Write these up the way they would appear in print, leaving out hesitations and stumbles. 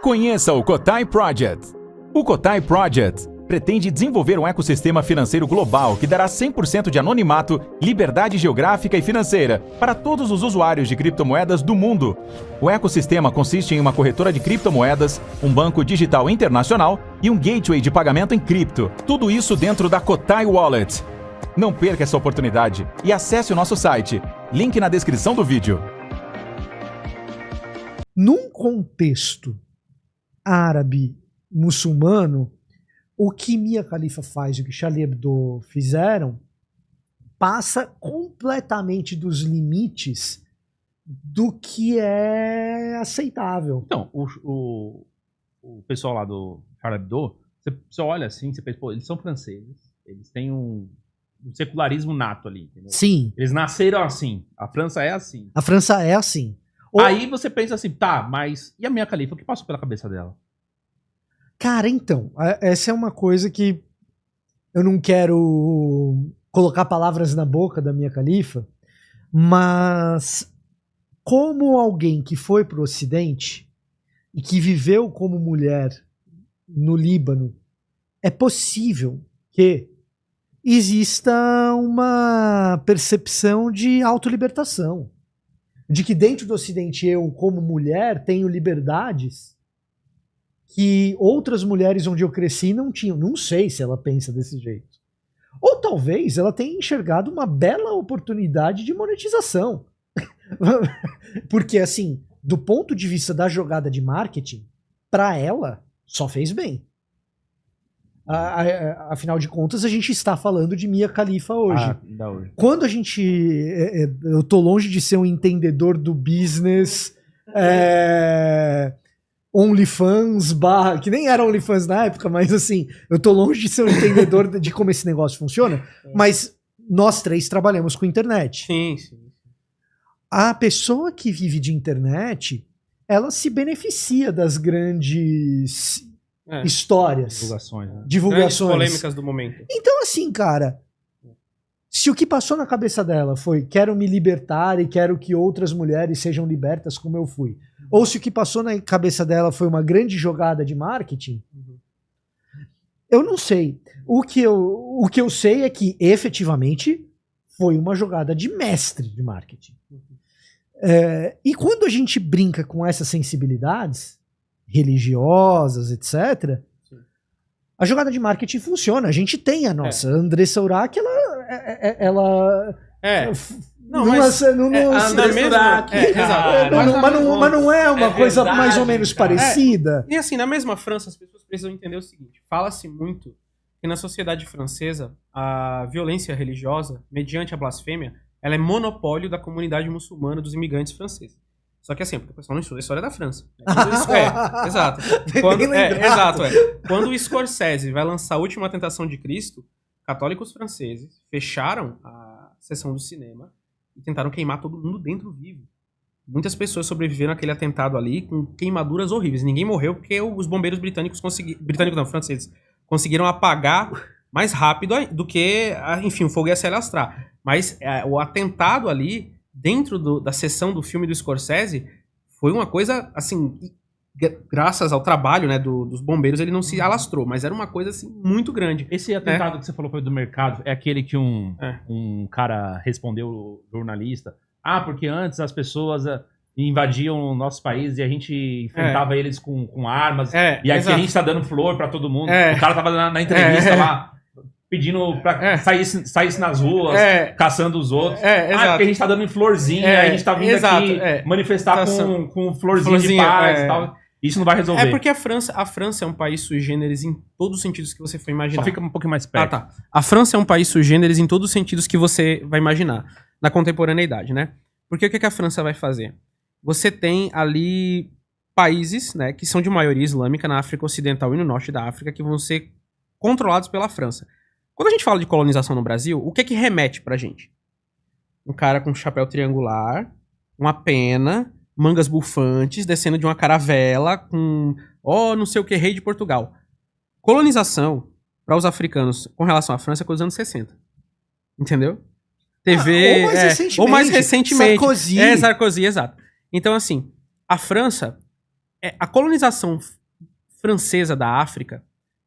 Conheça o Cotai Project. O Cotai Project pretende desenvolver um ecossistema financeiro global que dará 100% de anonimato, liberdade geográfica e financeira para todos os usuários de criptomoedas do mundo. O ecossistema consiste em uma corretora de criptomoedas, um banco digital internacional e um gateway de pagamento em cripto. Tudo isso dentro da Cotai Wallet. Não perca essa oportunidade e acesse o nosso site. Link na descrição do vídeo. Num contexto árabe muçulmano, o que Mia Khalifa faz e o que Charlie Hebdo fizeram passa completamente dos limites do que é aceitável. Então, o pessoal lá do Charlie Hebdo, você olha assim, você pensa, pô, eles são franceses, eles têm um secularismo nato ali, entendeu? Sim. Eles nasceram assim, a França é assim. A França é assim. Aí você pensa assim, tá, mas e a Mia Khalifa, o que passou pela cabeça dela? Cara, então, essa é uma coisa que eu não quero colocar palavras na boca da Mia Khalifa, mas como alguém que foi pro Ocidente e que viveu como mulher no Líbano, é possível que exista uma percepção de autolibertação, de que dentro do Ocidente eu, como mulher, tenho liberdades que outras mulheres onde eu cresci não tinham. Não sei se ela pensa desse jeito. Ou talvez ela tenha enxergado uma bela oportunidade de monetização. Porque, assim, do ponto de vista da jogada de marketing, para ela, só fez bem. Afinal de contas, a gente está falando de Mia Khalifa hoje. Quando a gente... eu tô longe de ser um entendedor do business... OnlyFans, que nem era OnlyFans na época, mas assim, eu tô longe de ser um entendedor de como esse negócio funciona, mas nós três trabalhamos com internet. Sim, sim. A pessoa que vive de internet, ela se beneficia das grandes histórias. Divulgações, né? Polêmicas do momento. Então assim, cara, se o que passou na cabeça dela foi quero me libertar e quero que outras mulheres sejam libertas como eu fui, ou se o que passou na cabeça dela foi uma grande jogada de marketing, eu não sei. O que eu sei é que efetivamente foi uma jogada de mestre de marketing. E quando a gente brinca com essas sensibilidades religiosas, etc., a jogada de marketing funciona. A gente tem a nossa Andressa Urach, ela mas não é uma coisa verdade, mais ou menos parecida. E assim, na mesma França, as pessoas precisam entender o seguinte: fala-se muito que na sociedade francesa a violência religiosa, mediante a blasfêmia, ela é monopólio da comunidade muçulmana dos imigrantes franceses. Só que assim, porque o pessoal não estuda a história da França. Exato. Quando o Scorsese vai lançar A Última Tentação de Cristo, católicos franceses fecharam a sessão do cinema e tentaram queimar todo mundo dentro vivo. Muitas pessoas sobreviveram àquele atentado ali com queimaduras horríveis. Ninguém morreu porque os bombeiros franceses conseguiram apagar mais rápido do que, enfim, o fogo ia se alastrar. Mas o atentado ali, dentro da sessão do filme do Scorsese, foi uma coisa, assim, graças ao trabalho, né, dos bombeiros, ele não se alastrou, mas era uma coisa, assim, muito grande. Esse atentado que você falou foi do mercado, é aquele que um cara respondeu o jornalista, porque antes as pessoas invadiam o nosso país e a gente enfrentava eles com armas, e aqui a gente tá dando flor pra todo mundo. O cara tava na entrevista lá, pedindo pra saísse nas ruas, caçando os outros. Porque a gente tá dando em florzinha, a gente tá vindo aqui manifestar com florzinha de paz e tal. Isso não vai resolver. É porque a França é um país sui generis em todos os sentidos que você for imaginar. Só fica um pouquinho mais perto. A França é um país sui generis em todos os sentidos que você vai imaginar. Na contemporaneidade, né? Porque o que a França vai fazer? Você tem ali países, né, que são de maioria islâmica na África Ocidental e no norte da África que vão ser controlados pela França. Quando a gente fala de colonização no Brasil, o que remete pra gente? Um cara com um chapéu triangular, uma pena, mangas bufantes, descendo de uma caravela com, não sei o que, rei de Portugal. Colonização, para os africanos, com relação à França, é coisa dos anos 60. Entendeu? TV... ou mais recentemente. Sarkozy. Sarkozy, exato. Então, assim, a França, a colonização francesa da África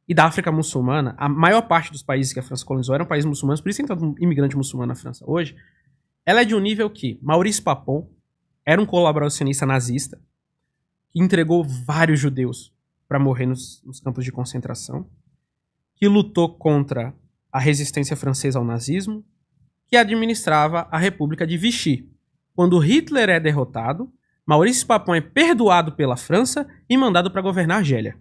e da África muçulmana, a maior parte dos países que a França colonizou eram países muçulmanos, por isso tem tanto imigrante muçulmano na França hoje. Ela é de um nível que Maurice Papon era um colaboracionista nazista que entregou vários judeus para morrer nos campos de concentração, que lutou contra a resistência francesa ao nazismo, que administrava a República de Vichy. Quando Hitler é derrotado, Maurice Papon é perdoado pela França e mandado para governar a Argélia.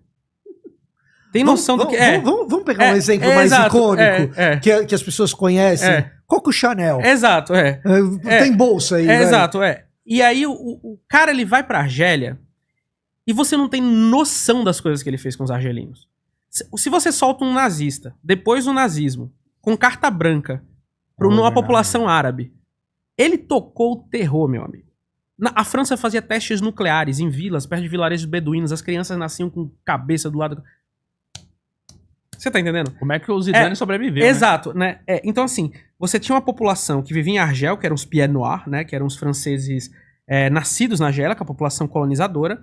Tem noção do que é? Vamos pegar um exemplo mais exato, icônico que as pessoas conhecem. Coco Chanel. Exato, Tem bolsa aí. Exato, E aí o cara ele vai pra Argélia e você não tem noção das coisas que ele fez com os argelinos. Se você solta um nazista, depois do nazismo, com carta branca, para uma população árabe, ele tocou o terror, meu amigo. A França fazia testes nucleares em vilas, perto de vilarejos beduínos, as crianças nasciam com cabeça do lado... Você tá entendendo? Como é que o Zidane sobreviveu, exato, né? Então, assim, você tinha uma população que vivia em Argel, que eram os Pieds Noirs, né? Que eram os franceses nascidos na Argélia, que é a população colonizadora.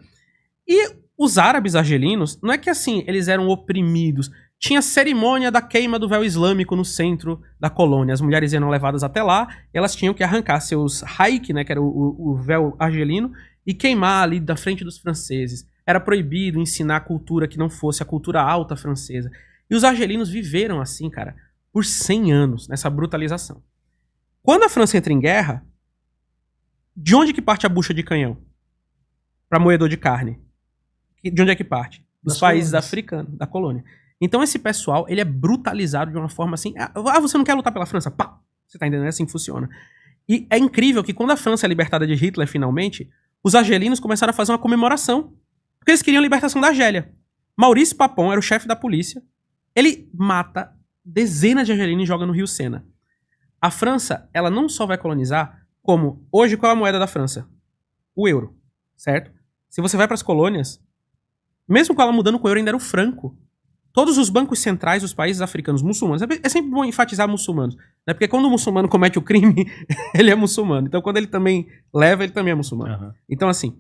E os árabes argelinos, não é que, assim, eles eram oprimidos. Tinha cerimônia da queima do véu islâmico no centro da colônia. As mulheres eram levadas até lá, e elas tinham que arrancar seus haik, né? Que era o véu argelino, e queimar ali da frente dos franceses. Era proibido ensinar a cultura que não fosse a cultura alta francesa. E os argelinos viveram assim, cara, por 100 anos, nessa brutalização. Quando a França entra em guerra, de onde que parte a bucha de canhão? Para moedor de carne. De onde é que parte? Dos países africanos, da colônia. Então esse pessoal, ele é brutalizado de uma forma assim... você não quer lutar pela França? Pá! Você tá entendendo? É assim que funciona. E é incrível que quando a França é libertada de Hitler, finalmente, os argelinos começaram a fazer uma comemoração. Porque eles queriam a libertação da Argélia. Maurice Papon era o chefe da polícia. Ele mata dezenas de argelinos e joga no Rio Sena. A França, ela não só vai colonizar, como... Hoje, qual é a moeda da França? O euro, certo? Se você vai para as colônias, mesmo com ela mudando com o euro, ainda era o franco. Todos os bancos centrais dos países africanos muçulmanos... É sempre bom enfatizar muçulmanos, né? Porque quando o muçulmano comete o crime, ele é muçulmano. Então, quando ele também leva, ele também é muçulmano. Uhum. Então, assim...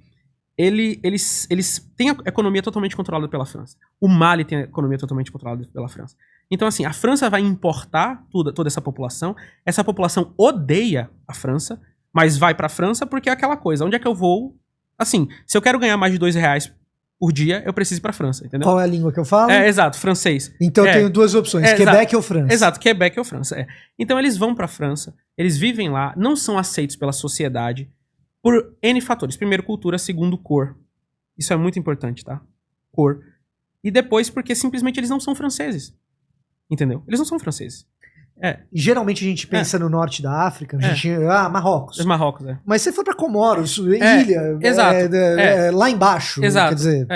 Eles têm a economia totalmente controlada pela França. O Mali tem a economia totalmente controlada pela França. Então, assim, a França vai importar toda essa população. Essa população odeia a França, mas vai pra França porque é aquela coisa. Onde é que eu vou? Assim, se eu quero ganhar mais de R$2 por dia, eu preciso ir pra França, entendeu? Qual é a língua que eu falo? Exato, francês. Então eu tenho duas opções, Quebec ou França. Exato, Quebec ou França. Então eles vão pra França, eles vivem lá, não são aceitos pela sociedade, por N fatores. Primeiro, cultura. Segundo, cor. Isso é muito importante, tá? Cor. E depois, porque simplesmente eles não são franceses. Entendeu? Eles não são franceses. Geralmente a gente pensa no norte da África, Marrocos. Marrocos, Mas você for pra Comoros, ilha, exato, lá embaixo, exato, quer dizer...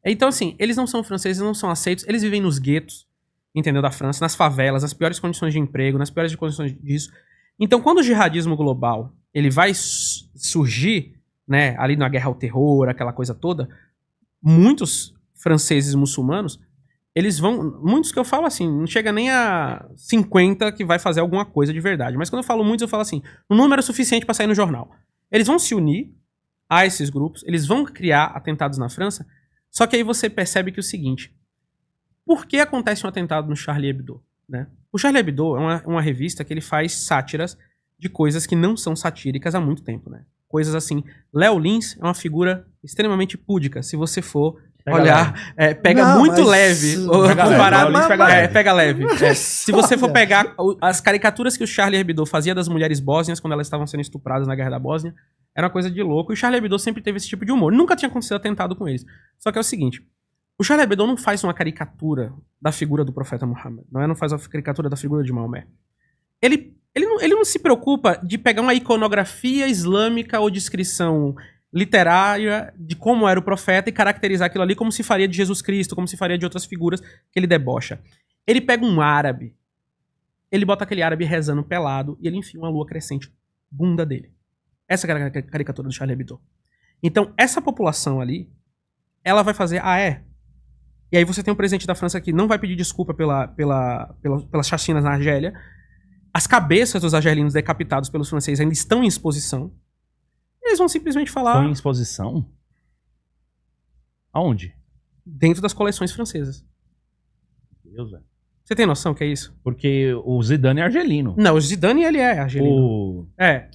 Então, assim, eles não são franceses, não são aceitos, eles vivem nos guetos, entendeu, da França, nas favelas, nas piores condições de emprego, nas piores condições disso. Então, quando o jihadismo global ele vai surgir, né, ali na guerra ao terror, aquela coisa toda, muitos franceses muçulmanos, eles vão... Muitos que eu falo assim, não chega nem a 50 que vai fazer alguma coisa de verdade. Mas quando eu falo muitos, eu falo assim, um número suficiente para sair no jornal. Eles vão se unir a esses grupos, eles vão criar atentados na França, só que aí você percebe que é o seguinte, por que acontece um atentado no Charlie Hebdo? Né? O Charlie Hebdo é uma revista que ele faz sátiras de coisas que não são satíricas há muito tempo, né? Coisas assim. Léo Lins é uma figura extremamente púdica, se você for olhar. Pega muito leve. Pega leve. Se você for pegar as caricaturas que o Charlie Hebdo fazia das mulheres bósnias quando elas estavam sendo estupradas na Guerra da Bósnia, era uma coisa de louco. E o Charlie Hebdo sempre teve esse tipo de humor. Nunca tinha acontecido atentado com eles. Só que é o seguinte, o Charlie Hebdo não faz uma caricatura da figura do profeta Muhammad. Não faz uma caricatura da figura de Maomé. Ele não se preocupa de pegar uma iconografia islâmica ou descrição literária de como era o profeta e caracterizar aquilo ali como se faria de Jesus Cristo, como se faria de outras figuras que ele debocha. Ele pega um árabe, ele bota aquele árabe rezando pelado e ele enfia uma lua crescente bunda dele. Essa é a caricatura do Charlie Hebdo. Então, essa população ali, ela vai fazer, E aí você tem um presidente da França que não vai pedir desculpa pelas chacinas na Argélia. As cabeças dos argelinos decapitados pelos franceses ainda estão em exposição. Eles vão simplesmente falar... Estão em exposição? Aonde? Dentro das coleções francesas. Deus, velho. Você tem noção que é isso? Porque o Zidane é argelino. Não, o Zidane, ele é argelino.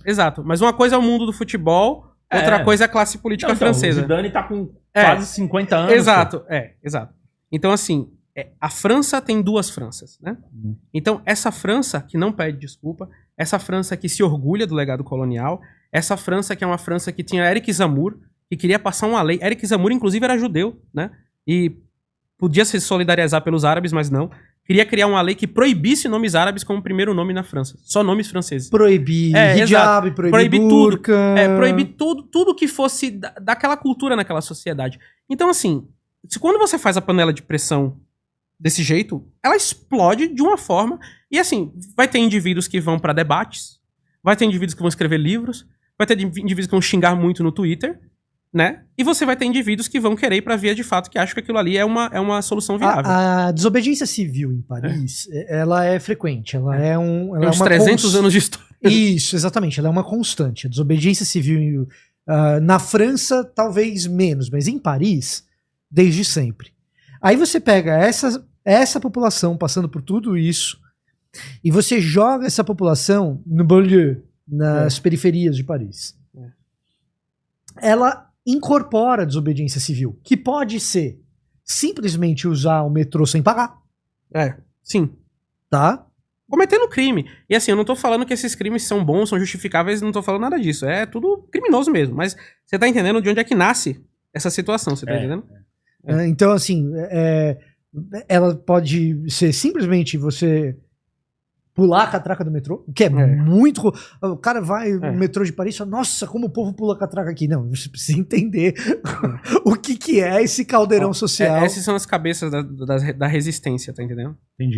Exato. Mas uma coisa é o mundo do futebol, outra coisa é a classe política francesa. O Zidane tá com quase 50 anos. Exato, exato. Então, assim, a França tem duas Franças, né? Então, essa França que não pede desculpa, essa França que se orgulha do legado colonial, essa França que é uma França que tinha Éric Zemmour, que queria passar uma lei. Éric Zemmour, inclusive, era judeu, né? E podia se solidarizar pelos árabes, mas não. Queria criar uma lei que proibisse nomes árabes como primeiro nome na França. Só nomes franceses. Proibir hijab, proibir tudo. burca. Proibir tudo que fosse daquela cultura naquela sociedade. Então, assim, quando você faz a panela de pressão desse jeito, ela explode de uma forma. E, assim, vai ter indivíduos que vão pra debates, vai ter indivíduos que vão escrever livros, vai ter indivíduos que vão xingar muito no Twitter, né? E você vai ter indivíduos que vão querer ir pra via de fato que acham que aquilo ali é uma solução viável. A desobediência civil em Paris, ela é frequente. Ela é Tem uns 300 anos de história. Isso, exatamente. Ela é uma constante. A desobediência civil na França, talvez menos, mas em Paris, desde sempre. Aí você pega essa população passando por tudo isso e você joga essa população no banlieue, nas periferias de Paris. Ela incorpora a desobediência civil, que pode ser simplesmente usar o metrô sem pagar. Sim. Tá? Cometendo crime. E assim, eu não tô falando que esses crimes são bons, são justificáveis, não tô falando nada disso. É tudo criminoso mesmo. Mas você tá entendendo de onde é que nasce essa situação, você tá entendendo? Então, assim, ela pode ser simplesmente você pular a catraca do metrô, que é muito... O cara vai no metrô de Paris e fala, nossa, como o povo pula a catraca aqui. Não, você precisa entender o que é esse caldeirão social. Essas são as cabeças da resistência, tá entendendo? Entendi.